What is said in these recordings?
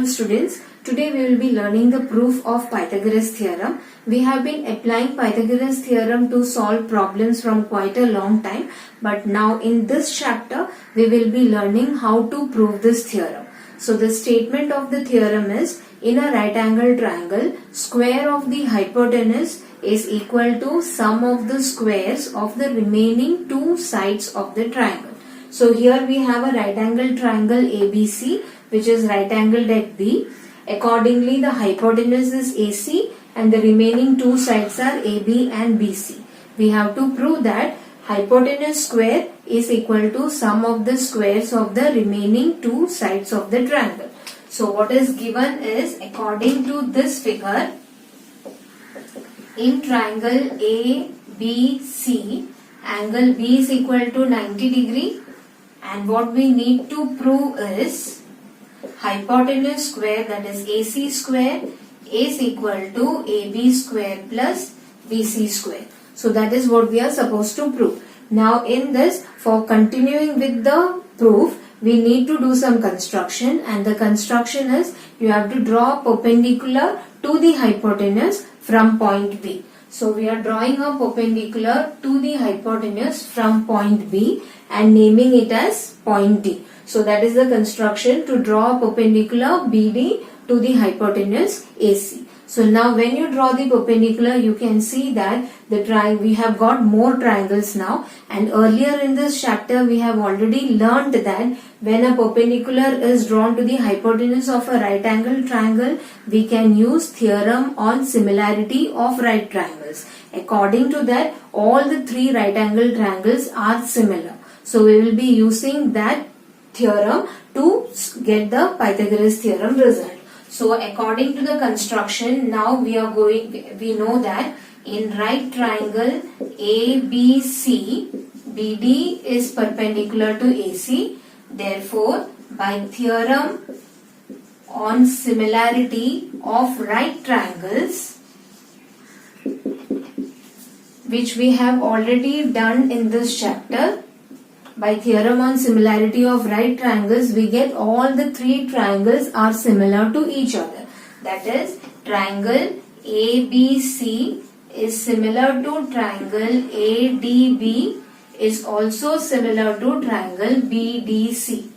students. Today we will be learning the proof of Pythagoras theorem. We have been applying Pythagoras theorem to solve problems from quite a long time, but now in this chapter we will be learning how to prove this theorem. So the statement of the theorem is, in a right angle triangle, square of the hypotenuse is equal to sum of the squares of the remaining two sides of the triangle. So here we have a right angle triangle ABC, which is right angled at B. Accordingly, the hypotenuse is AC and the remaining two sides are AB and BC. We have to prove that hypotenuse square is equal to sum of the squares of the remaining two sides of the triangle. So what is given is, according to this figure, in triangle ABC, angle B is equal to 90 degree, and what we need to prove is hypotenuse square, that is AC square, is equal to AB square plus BC square. So that is what we are supposed to prove. Now in this, for continuing with the proof, we need to do some construction, and the construction is, you have to draw perpendicular to the hypotenuse from point B. So we are drawing a perpendicular to the hypotenuse from point B and naming it as point D. So that is the construction, to draw a perpendicular BD to the hypotenuse AC. So now when you draw the perpendicular, you can see that the we have got more triangles now, and earlier in this chapter we have already learned that when a perpendicular is drawn to the hypotenuse of a right angle triangle, we can use theorem on similarity of right triangles. According to that, all the three right angle triangles are similar. So we will be using that theorem to get the Pythagoras theorem result. So according to the construction, now we know that in right triangle ABC, BD is perpendicular to AC. Therefore, by theorem on similarity of right triangles, which we have already done in this chapter, by theorem on similarity of right triangles, we get all the three triangles are similar to each other. That is, triangle ABC is similar to triangle ADB, is also similar to triangle BDC.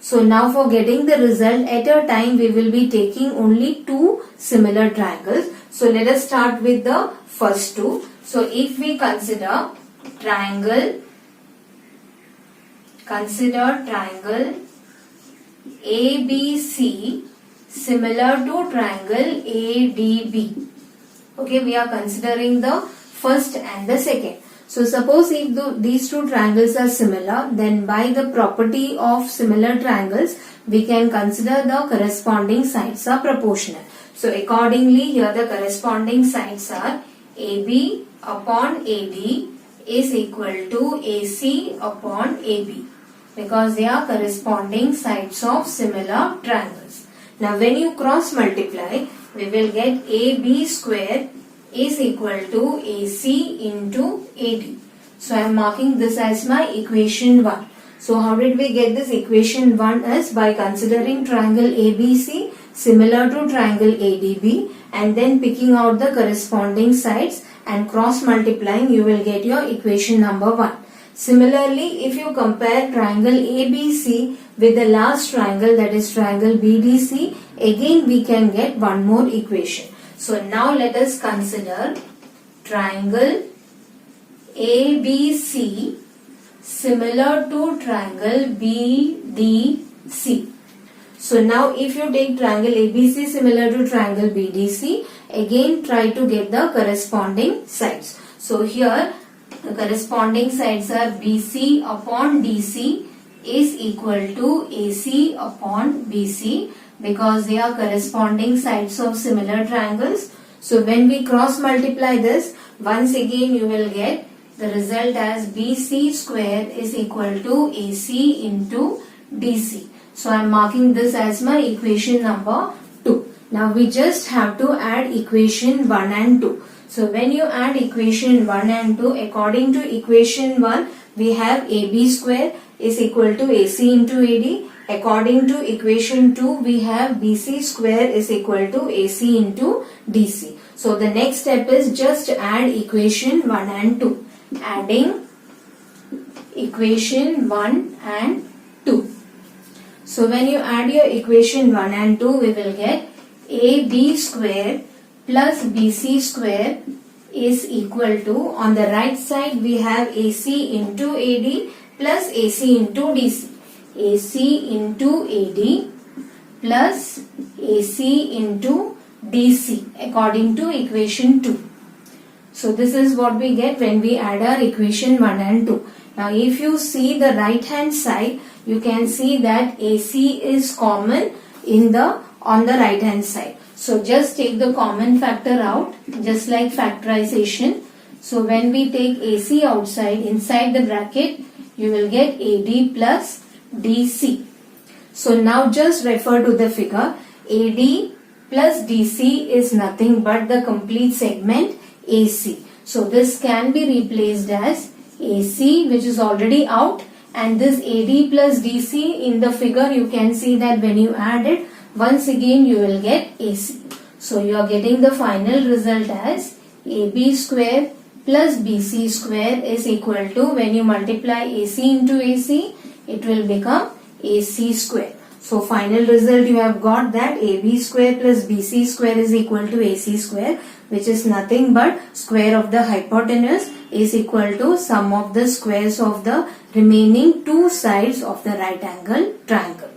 So now for getting the result, at a time we will be taking only two similar triangles. So let us start with the first two. So if we consider triangle ABC similar to triangle ADB. Okay, we are considering the first and the second. So suppose if these two triangles are similar, then by the property of similar triangles, we can consider the corresponding sides are proportional. So accordingly, here the corresponding sides are AB upon AD is equal to AC upon AB, because they are corresponding sides of similar triangles. Now when you cross multiply, we will get AB square is equal to AC into AD. So I am marking this as my equation 1. So how did we get this equation 1 is by considering triangle ABC similar to triangle ADB and then picking out the corresponding sides and cross multiplying, you will get your equation number 1. Similarly, if you compare triangle ABC with the last triangle, that is triangle BDC, again we can get one more equation. So now let us consider triangle ABC similar to triangle BDC. So now if you take triangle ABC similar to triangle BDC, again try to get the corresponding sides. So here the corresponding sides are BC upon DC is equal to AC upon BC, because they are corresponding sides of similar triangles. So when we cross multiply this, once again you will get the result as BC square is equal to AC into DC. So I am marking this as my equation number 2. Now we just have to add equation 1 and 2. So when you add equation 1 and 2, according to equation 1, we have AB square is equal to AC into AD. according to equation 2, we have BC square is equal to AC into DC. So the next step is just add equation 1 and 2. Adding equation 1 and 2. So when you add your equation 1 and 2, we will get AB square plus BC square is equal to, on the right side we have AC into AD plus AC into DC. AC into AD plus AC into DC according to equation 2. So this is what we get when we add our equation 1 and 2. Now if you see the right hand side, you can see that AC is common on the right hand side. So just take the common factor out, just like factorization. So when we take AC outside, inside the bracket, you will get AD plus DC. So now just refer to the figure. AD plus DC is nothing but the complete segment AC. So this can be replaced as AC, which is already out, and this AD plus DC in the figure, you can see that when you add it, once again you will get AC. So you are getting the final result as AB square plus BC square is equal to, when you multiply AC into AC, it will become AC square. So final result you have got that AB square plus BC square is equal to AC square, which is nothing but square of the hypotenuse is equal to sum of the squares of the remaining two sides of the right angle triangle.